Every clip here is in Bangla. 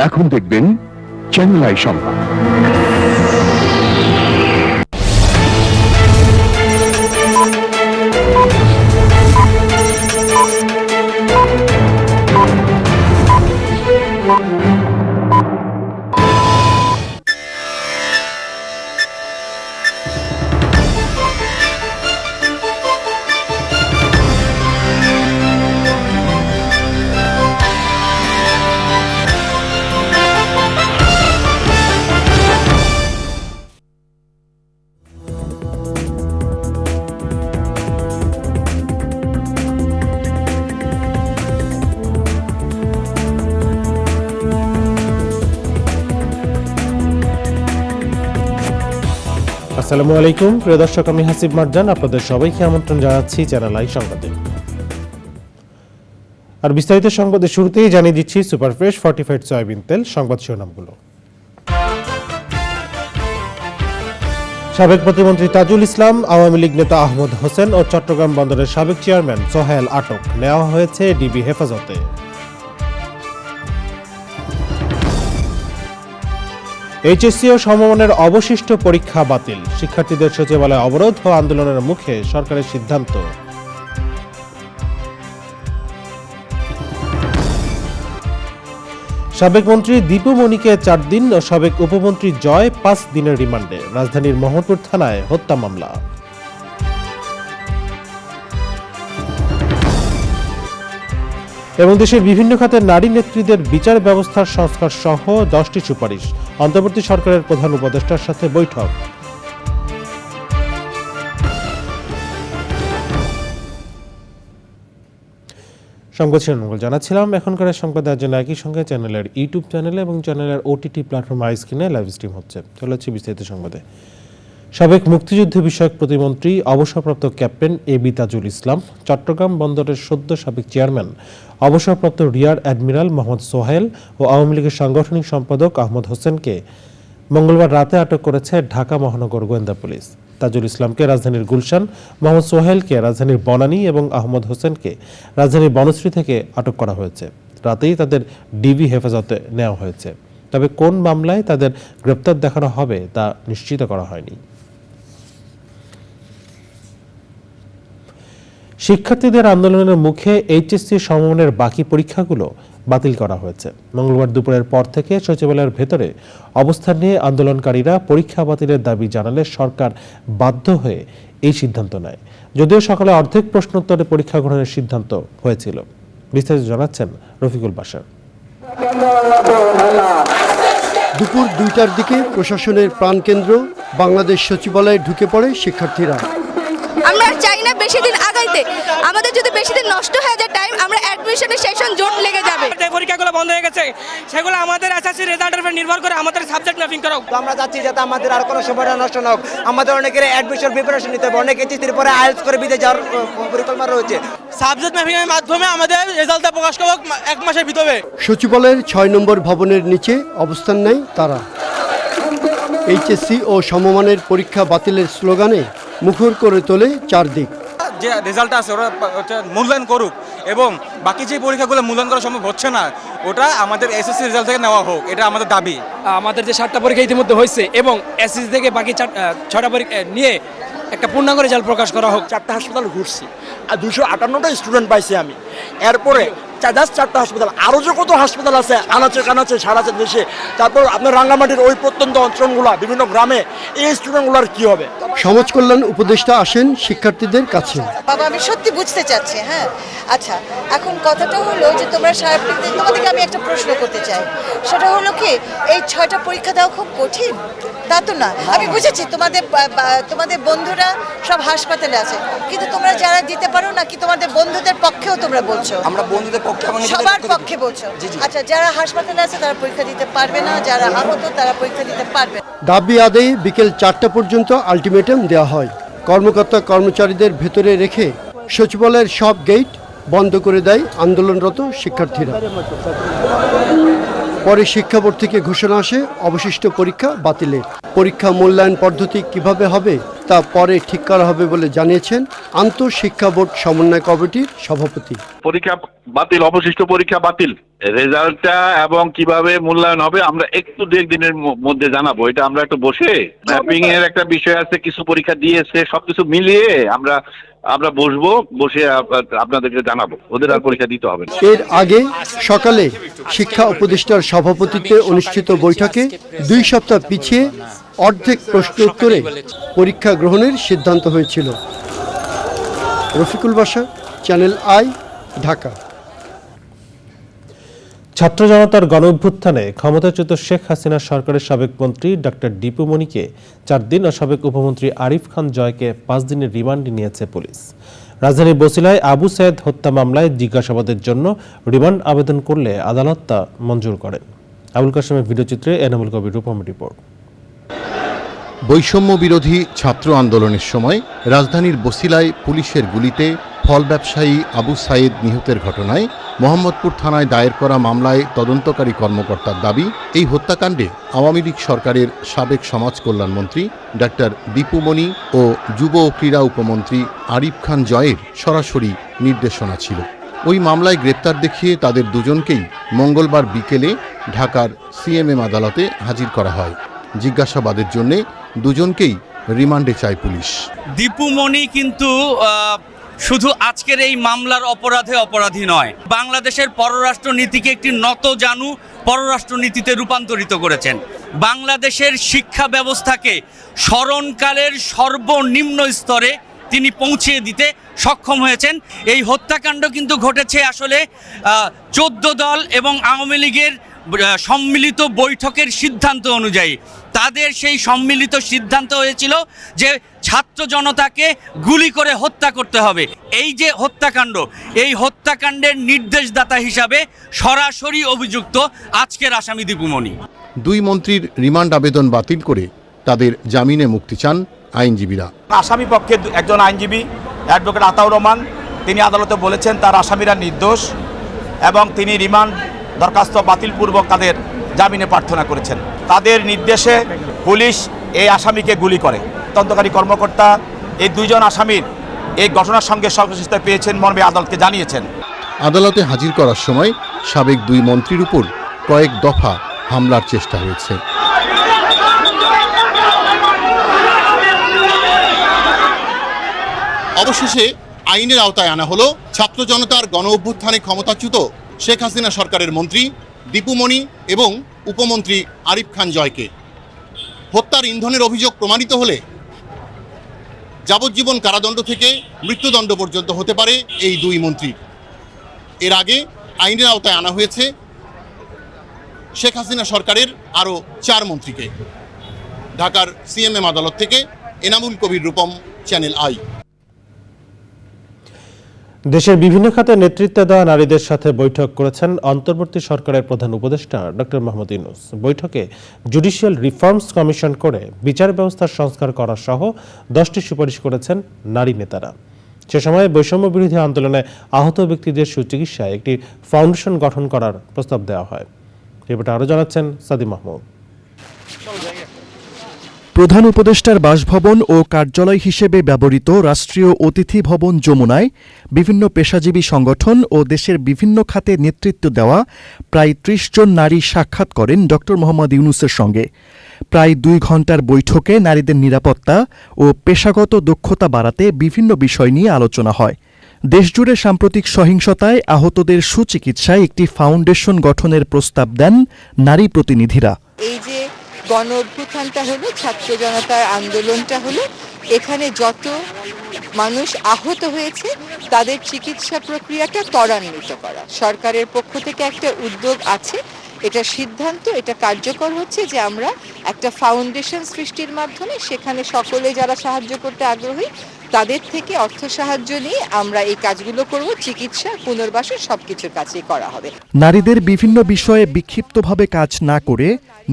এখন দেখবেন চ্যানেল আই সংবাদ। আসসালামু আলাইকুম প্রিয় দর্শক, আমি হাসিব মারজান আপনাদের সবাইকে আমন্ত্রণ জানাচ্ছি চ্যানেল আই সংবাদে। আর বিস্তারিত সংবাদের শুরুতেই জানিয়ে দিচ্ছি সুপার ফ্রেশ ফর্টিফাইড সয়াবিন তেল সংবাদ শিরোনামগুলো। সাবেক প্রতিমন্ত্রী তাজুল ইসলাম, আওয়ামী লীগ নেতা আহমদ হোসেন ও চট্টগ্রাম বন্দরের সাবেক চেয়ারম্যান সোহেল আটক, নেওয়া হয়েছে ডিবি হেফাজতে। এইচএসসি ও সমমানের অবশিষ্ট পরীক্ষা বাতিল, শিক্ষার্থীদের সচিবালয় অবরোধ ও আন্দোলনের মুখে সরকারের সিদ্ধান্ত। সাবেক মন্ত্রী দীপু মনিকে 4 দিন ও সাবেক উপমন্ত্রী জয় 5 দিনের রিমান্ডে, রাজধানীর মোহনপুর থানায় হত্যা মামলা। এবং দেশের বিভিন্ন খাতের নারী নেত্রীদের বিচার ব্যবস্থার সংস্কার সহ 10টি সুপারিশ, অন্তর্বর্তী সরকারের প্রধান উপদেষ্টার সাথে বৈঠক। সংবাদ শিরোনামগুলো জানাচ্ছিলাম। এখনকার সংবাদ দেওয়ার জন্য একই সঙ্গে চ্যানেলের ইউটিউব চ্যানেলে এবং চ্যানেলের ওটিটি প্ল্যাটফর্ম আই স্ক্রিনে লাইভ স্ট্রিম হচ্ছে। চলে যাচ্ছে বিস্তারিত সংবাদে। সাবেক মুক্তিযুদ্ধ বিষয়ক প্রতিমন্ত্রী অবসরপ্রাপ্ত ক্যাপ্টেন এবি তাজুল ইসলাম, চট্টগ্রাম বন্দরের সদ্য সাবেক চেয়ারম্যান অবসরপ্রাপ্ত রিয়ার অ্যাডমিরাল মোহাম্মদ সোহেল ও আওয়ামী লীগের সাংগঠনিক সম্পাদক আহমদ হোসেনকে মঙ্গলবার রাতে আটক করেছে ঢাকা মহানগর গোয়েন্দা পুলিশ। তাজুল ইসলামকে রাজধানীর গুলশান, মোহাম্মদ সোহেলকে রাজধানীর বনানী এবং আহমদ হোসেনকে রাজধানীর বনশ্রী থেকে আটক করা হয়েছে। রাতেই তাদের ডিবি হেফাজতে নেওয়া হয়েছে, তবে কোন মামলায় তাদের গ্রেপ্তার দেখানো হবে তা নিশ্চিত করা হয়নি। শিক্ষার্থীদের আন্দোলনের মুখে এইচএসসি সমমানের বাকি পরীক্ষাগুলো বাতিল করা হয়েছে। মঙ্গলবার দুপুরের পর থেকে সচিবালয়ের ভেতরে অবস্থান নিয়ে আন্দোলনকারীরা পরীক্ষা বাতিলের দাবি জানালে সরকার বাধ্য হয়ে এই সিদ্ধান্ত নেয়। যদিও সকালে অর্ধেক প্রশ্নোত্তরে পরীক্ষা গ্রহণের সিদ্ধান্ত হয়েছিল। বিস্তারিত জানাচ্ছেন রফিকুল বাশার। দুপুর 2টার দিকে প্রশাসনের প্রাণকেন্দ্র বাংলাদেশ সচিবালয়ে ঢুকে পড়ে শিক্ষার্থীরা। আমরা চাই না বেশি দিন আগাইতে, আমাদের যদি বেশি দিন নষ্ট হয়ে যায় টাইম, আমরা অ্যাডমিশনের সেশন জোট লেগে যাবে। যে পরীক্ষাগুলো বন্ধ হয়ে গেছে সেগুলো আমাদের এসএসসি রেজাল্টের উপর নির্ভর করে আমাদের সাবজেক্ট ম্যাপিং করা হোক। আমরা চাচ্ছি যাতে আমাদের আর কোনো সময়টা নষ্ট না হোক। আমাদের অনেকের অ্যাডমিশন প্রিপারেশন নিতে হবে, অনেক এইচএসসির পরে আইএলটিএস করে বিদেশ যাওয়ার পরিকল্পনা রয়েছে। সাবজেক্ট ম্যাপিং এর মাধ্যমে আমাদের রেজাল্টটা প্রকাশ করব 1 মাসের ভিতরে। সচিবালয়ের 6 নম্বর ভবনের নিচে অবস্থান নেয় তারা। এইচএসসি ও সমমানের পরীক্ষা বাতিলের স্লোগানে মুখর করে তোলে চারদিক। যে রেজাল্ট আছে ওরা মূল্যায়ন করুক, এবং বাকি যে পরীক্ষাগুলো মূল্যায়ন করা সম্ভব হচ্ছে না ওটা আমাদের এসএসসি রেজাল্ট থেকে নেওয়া হোক, এটা আমাদের দাবি। আমাদের যে 7টা পরীক্ষা ইতিমধ্যে হয়েছে এবং এসএসসি থেকে বাকি 6টা পরীক্ষা নিয়ে একটা পূর্ণাঙ্গ রেজাল্ট প্রকাশ করা হোক। 4টা হাসপাতাল ঘুরছি আর 258টা স্টুডেন্ট পাইছি আমি। এরপরে জাস্ট 4টা হাসপাতাল, আরও যে কত হাসপাতাল আছে আনাচে কানাচে সারা দেশে। তারপর আপনার রাঙ্গামাটির ওই প্রত্যন্ত অঞ্চলগুলো বিভিন্ন গ্রামে এই স্টুডেন্টগুলোর কি হবে? সমাজ কল্যাণ উপদেষ্টা আসেন শিক্ষার্থীদের কাছে। বাবা, আমি সত্যি বুঝতে চাচ্ছি। হ্যাঁ, আচ্ছা, এখন কথাটা হলো যে তোমরা সারাদিন, তোমাদেরকে আমি একটা প্রশ্ন করতে চাই। সেটা হলো কি, এই 6টা পরীক্ষা দেওয়া খুব কঠিন? তা তো না। আমি বুঝেছি তোমাদের বন্ধুরা সব হাসপাতালে আছে, কিন্তু তোমরা যারা দিতে পারো না, কি তোমাদের বন্ধুদের পক্ষেও তোমরা বলছো? আমরা বন্ধুদের পক্ষে, সবার পক্ষে বলছো? আচ্ছা, যারা হাসপাতালে আছে তারা পরীক্ষা দিতে পারবে না, যারা আহত তারা পরীক্ষা দিতে পারবে। দাবি আদায়ে বিকেল 4টা পর্যন্ত আলটিমেটাম দেওয়া হয়। কর্মকর্তা কর্মচারীদের ভেতরে রেখে সচিবালয়ের সব গেট বন্ধ করে দেয় আন্দোলনরত শিক্ষার্থীরা। পরে শিক্ষা বোর্ড থেকে ঘোষণা আসে অবশিষ্ট পরীক্ষা বাতিলের। পরীক্ষা মূল্যায়ন পদ্ধতি কিভাবে হবে তা পরে ঠিক করা হবে বলে জানিয়েছেন আন্তঃশিক্ষা বোর্ড সমন্বয় কমিটির সভাপতি। পরীক্ষা বাতিল, অবশিষ্ট পরীক্ষা বাতিল, রেজাল্টটা এবং কিভাবে মূল্যায়ন হবে আমরা একটু 2 দিনের মধ্যে জানাবো। এটা আমরা একটু বসে ম্যাপিং এর একটা বিষয় আছে, কিছু পরীক্ষা দিয়েছে, সবকিছু মিলিয়ে আমরা বসে আপনাদেরকে জানাবো। ওদের আর পরীক্ষা দিতে হবে না। এর আগে সকালে শিক্ষা উপদেষ্টার সভাপতিত্বে অনুষ্ঠিত বৈঠকে 2 সপ্তাহ পিছিয়ে অর্ধেক প্রশ্ন উত্তরে পরীক্ষা গ্রহণের সিদ্ধান্ত হয়েছিল। Rafiqul Basha, channel I, Dhaka. ছাত্র জনতার গণ অভ্যুত্থানে ক্ষমতাচ্যুত শেখ হাসিনা সরকারের সাবেক মন্ত্রী ডক্টর দীপু মনিকে 4 দিন ও সাবেক উপমন্ত্রী আরিফ খান জয়কে 5 দিনের রিমান্ডে নিয়েছে পুলিশ। রাজধানীর বছিলায় আবু সায়েদ হত্যা মামলায় জিজ্ঞাসাবাদের জন্য রিমান্ড আবেদন করলে আদালত তা মঞ্জুর করেন। আবুল কাশেমের ভিডিওচিত্রে এনামুল কবির রূপম রিপোর্ট। বৈষম্য বিরোধী ছাত্র আন্দোলনের সময় রাজধানীর বছিলায় পুলিশের গুলিতে ফল ব্যবসায়ী আবু সাইদ নিহতের ঘটনায় মোহাম্মদপুর থানায় দায়ের করা মামলায় তদন্তকারী কর্মকর্তার দাবি, এই হত্যাকাণ্ডে আওয়ামী লীগ সরকারের সাবেক সমাজ কল্যাণমন্ত্রী ডাক্তার দীপু মনি ও যুব ও ক্রীড়া উপমন্ত্রী আরিফ খান জয়ের সরাসরি নির্দেশনা ছিল। ওই মামলায় গ্রেপ্তার দেখিয়ে তাদের দুজনকেই মঙ্গলবার বিকেলে ঢাকার সিএমএম আদালতে হাজির করা হয়। জিজ্ঞাসাবাদের জন্য দুজনকেই রিমান্ডে চায় পুলিশ। দীপু মনি কিন্তু শুধু আজকের এই মামলার অপরাধী নয়, বাংলাদেশের পররাষ্ট্র নীতিকে একটি নতজানু পররাষ্ট্র নীতিতে রূপান্তরিত করেছেন। বাংলাদেশের শিক্ষা ব্যবস্থাকে স্মরণকালের সর্বনিম্ন স্তরে তিনি পৌঁছিয়ে দিতে সক্ষম হয়েছেন। এই হত্যাকাণ্ড কিন্তু ঘটেছে আসলে 14 দল এবং আওয়ামী লীগের সম্মিলিত বৈঠকের সিদ্ধান্ত অনুযায়ী। তাদের সেই সম্মিলিত সিদ্ধান্ত হয়েছিল যে ছাত্র জনতাকে গুলি করে হত্যা করতে হবে। এই যে হত্যাকাণ্ড, এই হত্যাকাণ্ডের নির্দেশদাতা হিসাবে সরাসরি অভিযুক্ত আজকের আসামি দীপু মনি। 2 মন্ত্রীর রিমান্ড আবেদন বাতিল করে তাদের জামিনে মুক্তি চান আইনজীবীরা। আসামি পক্ষে একজন আইনজীবী অ্যাডভোকেট আতাউর রহমান তিনি আদালতে বলেছেন তার আসামিরা নির্দোষ এবং তিনি রিমান্ড দরখাস্ত বাতিলপূর্বক তাদের জামিনে প্রার্থনা করেছেন। তাদের নির্দেশে পুলিশ এই আসামিকে গুলি করে। তদন্তকারী কর্মকর্তা এই 2 জন আসামির এই ঘটনার সঙ্গে সংশ্লিষ্ট পেয়েছেন মর্মে আদালতকে জানিয়েছেন। আদালতে হাজির করার সময় সাবেক 2 মন্ত্রীর উপর কয়েক দফা হামলার চেষ্টা হয়েছে। অবশেষে আইনের আওতায় আনা হলো ছাত্র জনতার গণ অভ্যুত্থানে ক্ষমতাচ্যুত শেখ হাসিনা সরকারের মন্ত্রী দীপু মনি এবং উপমন্ত্রী আরিফ খান জয়কে। হত্যার ইন্ধনের অভিযোগ প্রমাণিত হলে যাবজ্জীবন কারাদণ্ড থেকে মৃত্যুদণ্ড পর্যন্ত হতে পারে এই 2 মন্ত্রীর। এর আগে আইনের আওতায় আনা হয়েছে শেখ হাসিনা সরকারের আরও 4 মন্ত্রীকে। ঢাকার সিএমএম আদালত থেকে এনামুল কবির রূপম, চ্যানেল আই। দেশের বিভিন্ন খাতে নেতৃত্ব দেওয়া নারীদের সাথে বৈঠক করেছেন অন্তর্বর্তী সরকারের প্রধান উপদেষ্টা ডক্টর মোহাম্মদ ইউনূস। বৈঠকে জুডিশিয়াল রিফর্মস কমিশন করে বিচার ব্যবস্থার সংস্কার করা সহ 10টি সুপারিশ করেছেন নারী নেতারা। সে সময় বৈষম্য বিরোধী আন্দোলনে আহত ব্যক্তিদের সুচিকিৎসায় একটি ফাউন্ডেশন গঠন করার প্রস্তাব দেওয়া হয়। এবারে আরও জানাচ্ছেন সাদি মাহমুদ। প্রধান উপদেষ্টার বাসভবন ও কার্যালয় হিসেবে ব্যবহৃত রাষ্ট্রীয় অতিথি ভবন যমুনায় বিভিন্ন পেশাজীবী সংগঠন ও দেশের বিভিন্ন খাতে নেতৃত্ব দেওয়া প্রায় 30 জন নারী সাক্ষাৎ করেন ড মোহাম্মদ ইউনূসের সঙ্গে। প্রায় 2 ঘণ্টার বৈঠকে নারীদের নিরাপত্তা ও পেশাগত দক্ষতা বাড়াতে বিভিন্ন বিষয় নিয়ে আলোচনা হয়। দেশজুড়ে সাম্প্রতিক সহিংসতায় আহতদের সুচিকিৎসায় একটি ফাউন্ডেশন গঠনের প্রস্তাব দেন নারী প্রতিনিধিরা। এই যে গণ অভ্যুত্থানটা হলো, ছাত্র জনতার আন্দোলনটা হলো, এখানে যত মানুষ আহত হয়েছে তাদের চিকিৎসা প্রক্রিয়াটা ত্বরান্বিত করা সরকারের পক্ষ থেকে একটা উদ্যোগ আছে। এটা সিদ্ধান্ত, এটা কার্যকর হচ্ছে যে আমরা একটা ফাউন্ডেশন সৃষ্টির মাধ্যমে সেখানে সকলে যারা সাহায্য করতে আগ্রহী তাদের থেকে অর্থ সাহায্য নিয়ে আমরা এই কাজগুলো করব। চিকিৎসা, পুনর্বাসন সবকিছুর কাজই করা হবে। নারীদের বিভিন্ন বিষয়ে বিক্ষিপ্তভাবে কাজ না করে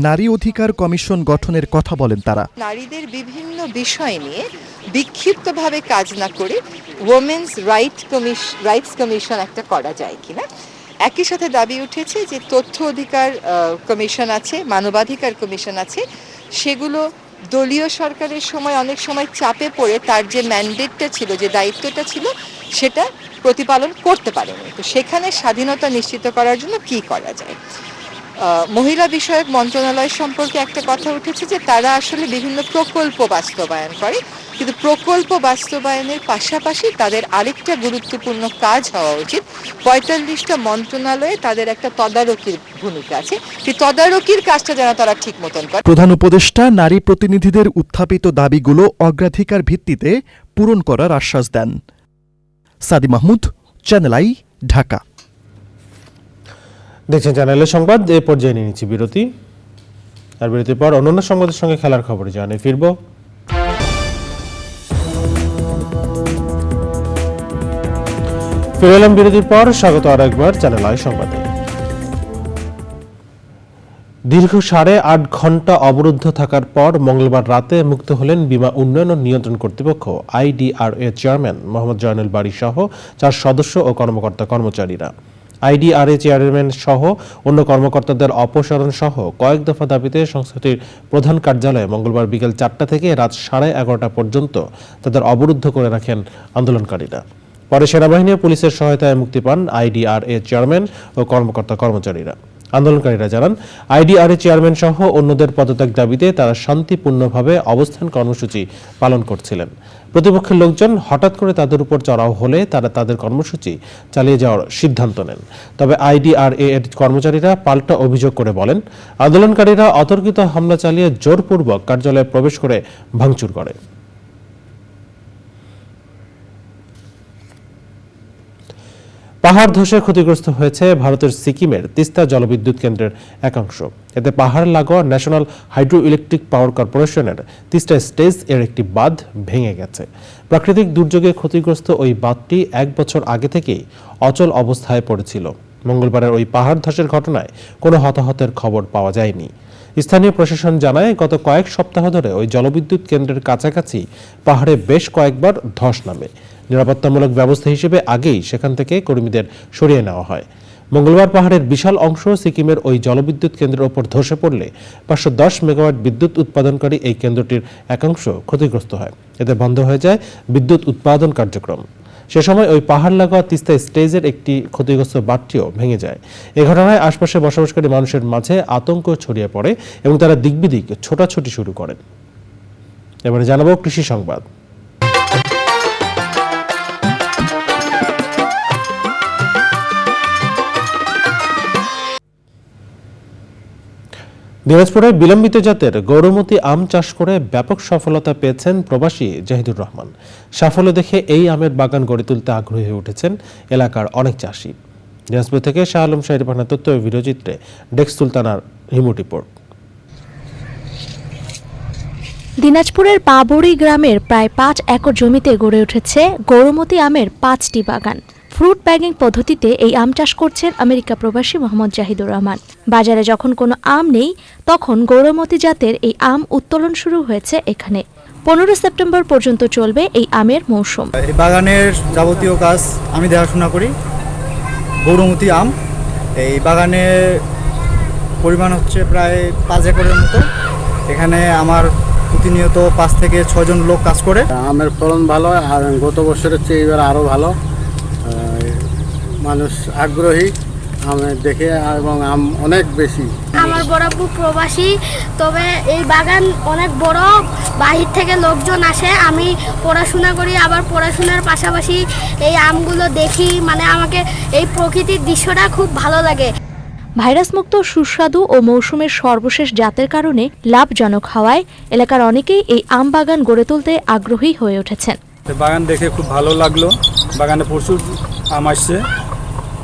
নারী অধিকার কমিশন গঠনের কথা বলেন তারা। নারীদের বিভিন্ন বিষয় নিয়ে বিক্ষিপ্তভাবে কাজ না করে ওমেন্স রাইটস কমিশন একটা করা যায় কিনা, একই সাথে দাবি উঠেছে যে তথ্য অধিকার কমিশন আছে, মানবাধিকার কমিশন আছে, সেগুলো দলীয় সরকারের সময় অনেক সময় চাপে পড়ে তার যে ম্যান্ডেটটা ছিল, যে দায়িত্বটা ছিল, সেটা প্রতিপালন করতে পারেনি। তো সেখানে স্বাধীনতা নিশ্চিত করার জন্য কি করা যায়। মহিলা বিষয়ক মন্ত্রণালয় সম্পর্কে একটা কথা উঠেছে যে তারা আসলে বিভিন্ন প্রকল্প বাস্তবায়ন করে, কিন্তু প্রকল্প বাস্তবায়নের পাশাপাশি তাদের আরেকটা গুরুত্বপূর্ণ কাজ হওয়া উচিত। 45টা মন্ত্রণালয়ে তাদের একটা তদারকির ভূমিকা আছে, সেই তদারকির কাজটা যেন তারা ঠিক মতন করে। প্রধান উপদেষ্টা নারী প্রতিনিধিদের উত্থাপিত দাবিগুলো অগ্রাধিকার ভিত্তিতে পূরণ করার আশ্বাস দেন। সাদি মাহমুদ, চ্যানেল আই, ঢাকা। দেখছেন চ্যানেলের সংবাদ। এ পর্যায়ে নিয়ে নিচ্ছি বিরতি, আর বিরতির পর অন্যান্য সংবাদের সঙ্গে খেলার খবরে জানিয়ে ফিরব। ফিরে এলাম বিরতির পর, স্বাগত আর একবার চ্যানেল আই সংবাদে। দীর্ঘ 8.5 ঘন্টা অবরুদ্ধ থাকার পর মঙ্গলবার রাতে মুক্ত হলেন বিমা উন্নয়ন ও নিয়ন্ত্রণ কর্তৃপক্ষ IDRA চেয়ারম্যান মোহাম্মদ জয়নুল বারী সহ 4 সদস্য ও কর্মচারীরা। IDRA চেয়ারম্যান সহ অন্য কর্মকর্তাদের অপসারণ সহ কয়েক দফা দাবিতে সংস্থাটির প্রধান কার্যালয়ে মঙ্গলবার বিকেল 4টা থেকে রাত 11:30 পর্যন্ত তাদের অবরুদ্ধ করে রাখেন আন্দোলনকারীরা। পরে সেনাবাহিনী ও পুলিশের সহায়তায় মুক্তি পান IDRA চেয়ারম্যান ও কর্মচারীরা। আন্দোলনকারীরা জানান, IDRA চেয়ারম্যান সহ অন্যদের পদত্যাগ দাবিতে তারা শান্তিপূর্ণভাবে অবস্থান কর্মসূচি পালন করছিলেন। প্রতিপক্ষের লোকজন হঠাৎ করে তাদের উপর চড়াও হলে তারা তাদের কর্মসূচি চালিয়ে যাওয়ার সিদ্ধান্ত নেন। তবে IDRA এর কর্মচারীরা পাল্টা অভিযোগ করে বলেন, আন্দোলনকারীরা অতর্কিত হামলা চালিয়ে জোরপূর্বক কার্যালয়ে প্রবেশ করে ভাঙচুর করে। পাহাড় ধসে ক্ষতিগ্রস্ত হয়েছে ভারতের সিকিমের তিস্তা জলবিদ্যুৎ কেন্দ্রের একাংশ। এতে পাহাড় লাগোয়া ন্যাশনাল হাইড্রো ইলেকট্রিক পাওয়ার কর্পোরেশনের তিস্তা স্টেজ এর একটি বাঁধ ভেঙে গেছে। প্রাকৃতিক দুর্যোগে ক্ষতিগ্রস্ত ওই বাঁধটি 1 বছর আগে থেকেই অচল অবস্থায় পড়েছিল। মঙ্গলবারের ওই পাহাড় ধসের ঘটনায় কোনো হতাহতের খবর পাওয়া যায়নি। স্থানীয় প্রশাসন জানায়, গত কয়েক সপ্তাহ ধরে ওই জলবিদ্যুৎ কেন্দ্রের কাছাকাছি পাহাড়ে বেশ কয়েকবার ধস নামে। নিরাপত্তামূলক ব্যবস্থা হিসেবে আগেই সেখান থেকে কর্মীদের সরিয়ে নেওয়া হয়। মঙ্গলবার পাহাড়ের বিশাল অংশ সিকিমের ওই জলবিদ্যুৎ কেন্দ্রের ওপর ধসে পড়লে 510 মেগাওয়াট বিদ্যুৎ উৎপাদনকারী এই কেন্দ্রটির একাংশ ক্ষতিগ্রস্ত হয়। এতে বন্ধ হয়ে যায় বিদ্যুৎ উৎপাদন কার্যক্রম। সে সময় ওই পাহাড় লাগোয়া তিস্তা স্টেজের একটি ক্ষতিগ্রস্ত বাঁধটিও ভেঙে যায়। এ ঘটনায় আশপাশে বসবাসকারী মানুষের মাঝে আতঙ্ক ছড়িয়ে পড়ে এবং তারা দিকবিদিক ছোটাছুটি শুরু করেন। এবারে জানাবো কৃষি সংবাদ। দিনাজপুরে বিলম্বিত জাতের গৌরমতি আম চাষ করে ব্যাপক সফলতা পেয়েছেন প্রবাসী জাহিদুর রহমান। সাফল্য দেখে এই আমের বাগান গড়ে তুলতে আগ্রহী হয়ে উঠেছেন এলাকার অনেক চাষি। দিনাজপুর থেকে শাহ আলম শাহের পাঠানো তথ্য ও ভিডিওচিত্রে ডেস্ক সুলতানার রিমোট রিপোর্ট। দিনাজপুরের পাবড়ি গ্রামের প্রায় 5 একর জমিতে গড়ে উঠেছে গৌরমতি আমের 5টি বাগান। ফ্রুট ব্যাগিং পদ্ধতিতে এই আম চাষ করছেন আমেরিকা প্রবাসী মোহাম্মদ জাহিদুর রহমান। বাজারে যখন কোনো আম নেই, তখন গৌরমতি জাতের এই আম উত্তোলন শুরু হয়েছে এখানে। 15 সেপ্টেম্বর পর্যন্ত চলবে এই আমের মৌসুম। এই বাগানের যাবতীয় কাজ আমি দেখাশোনা করি। গৌরমতি আম এই বাগানের পরিমাণ হচ্ছে প্রায় 5 একরের মতো। এখানে আমার প্রতিনিয়ত 5 থেকে 6 জন লোক কাজ করে। আমের ফলন ভালো, আর গত বছরের চেয়ে এবার আরও ভালো। মানুষ আগ্রহী আমের দেখে এবং আম অনেক বেশি। আমার বড়াপু প্রবাসী, তবে এই বাগান অনেক বড়, বাহির থেকে লোকজন আসে। আমি পড়াশোনা করি, আবার পড়াশোনার পাশাপাশি এই আমগুলো দেখি, মানে আমাকে এই প্রকৃতির দৃশ্যটা খুব ভালো লাগে। ভাইরাসমুক্ত সুস্বাদু ও মৌসুমের সর্বশেষ জাতের কারণে লাভজনক হওয়ায় এলাকার অনেকেই এই আম বাগান গড়ে তুলতে আগ্রহী হয়ে উঠেছেন। বাগান দেখে খুব ভালো লাগলো। বাগানে প্রচুর আম আসছে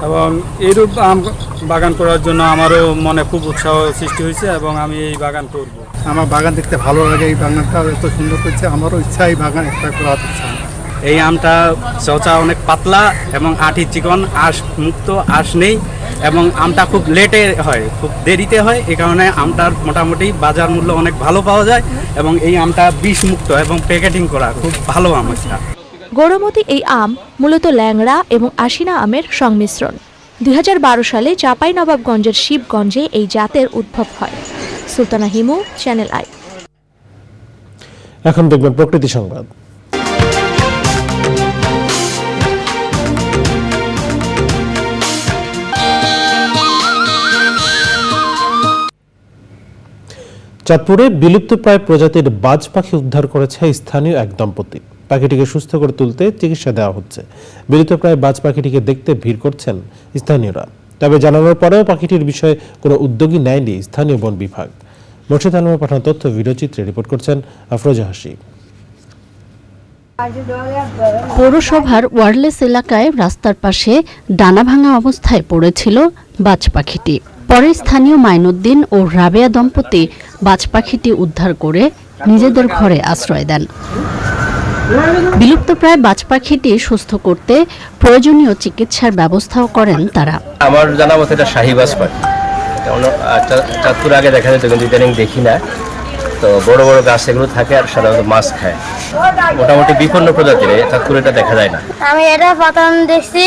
এবং এইরূপ আম বাগান করার জন্য আমারও মনে খুব উৎসাহ সৃষ্টি হয়েছে এবং আমি এই বাগান করব। আমার বাগান দেখতে ভালো লাগে, এই বাগানটা এত সুন্দর করছে, আমারও ইচ্ছা এই বাগান একটা করার ইচ্ছা। এই আমটা চচা অনেক পাতলা এবং আঠি চিকন, আঁশ মুক্ত, আঁশ নেই এবং আমটা খুব লেটে হয়, খুব দেরিতে হয়। এই কারণে আমটার মোটামুটি বাজার মূল্য অনেক ভালো পাওয়া যায় এবং এই আমটা বিষ মুক্ত এবং প্যাকেটিং করা খুব ভালো আম। গৌরমতি এই আম মূলত ল্যাংড়া এবং আশিনা আমের সংমিশ্রণ। 2012 সালে চাঁপাইনবাবগঞ্জের শিবগঞ্জে এই জাতের উদ্ভব হয়। Sultana Himu, channel I. এখন দেখবেন প্রকৃতি সংবাদ। চাঁদপুরে বিলুপ্তপ্রায় প্রজাতির বাজ পাখি উদ্ধার করেছে স্থানীয় এক দম্পতি। পাখিটিকে সুস্থ করে তুলতে চিকিৎসা দেওয়া হচ্ছে। বিলুপ্তপ্রায় বাজ পাখিটিকে দেখতে ভিড় করছেন স্থানীয়রা। তবে জানানোর পরেও পাখিটির বিষয়ে কোনো উদ্যোগই নেয়নি স্থানীয় বন বিভাগ। মোর্শেদ আলমের পাঠানো তথ্য ভিডিওচিত্রে রিপোর্ট করছেন আফরোজা হাসি। পৌরসভার ওয়ারলেস এলাকায় রাস্তার পাশে ডানা ভাঙা অবস্থায় পড়েছিল বাজ পাখিটি। পরে স্থানীয় মাইনুদ্দিন ও রাবেয়া দম্পতি বাজ পাখিটি উদ্ধার করে নিজেদের ঘরে আশ্রয় দেন। বিলুপ্তপ্রায় বাজ পাখিটি সুস্থ করতে প্রয়োজনীয় চিকিৎসার ব্যবস্থাও করেন তারা। আমার জানা মতে এটা শাহীবাজ পাখি। চাঁদপুর আগে দেখা যেত, কিন্তু ইদানিং দেখি না। তো বড় বড় গাছ এগুলো থাকে আর সাধারণত মাছ খায়। মোটামুটি বিপন্ন প্রজাতির, চাঁদপুরে এটা দেখা যায় না। আমি এটা পতন দেখছি,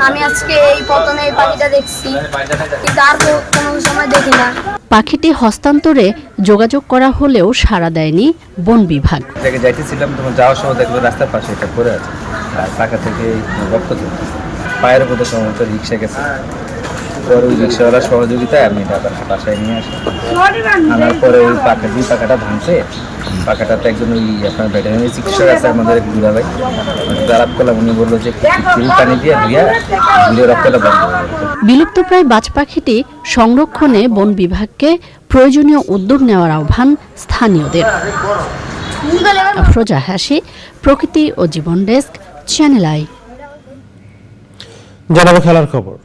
আমি আজকে এই পতনে এই পাখিটা দেখছি, কিন্তু আর কোনো সময় দেখি না। পাখিটি হস্তান্তরে যোগাযোগ করা হলেও সাড়া দেয়নি বন বিভাগ। থেকে যাইতেছিলাম, তখন যাওয়ার সময় দেখবো রাস্তার পাশে এটা পড়ে আছে, আর পাখা থেকে রক্ত ঝরতেছে। পায়ের উপরে সম্ভবত রিক্সা গেছে। পরে ওই রিক্সাওয়ালার সহযোগিতায় আমি এটা আবার বাসায় নিয়ে আসি। আনার পরে ওই পাখাটা ভাঙছে। পাখাটাতে একজন ওই আপনার ভেটেরিনারি চিকিৎসক আছে আমাদের দুলাভাই, আলাপ করলাম। উনি বললো যে পানি দিয়ে ধুয়ে রক্তটা বন্ধ হবে। বিলুপ্তপ্রায় বাজ পাখিটি সংরক্ষণে বন বিভাগকে প্রয়োজনীয় উদ্যোগ নেওয়ার আহ্বান স্থানীয়দের। আফরোজা হাসি, প্রকৃতি ও জীবন ডেস্ক, চ্যানেল আই। জানাবো খেলার খবর।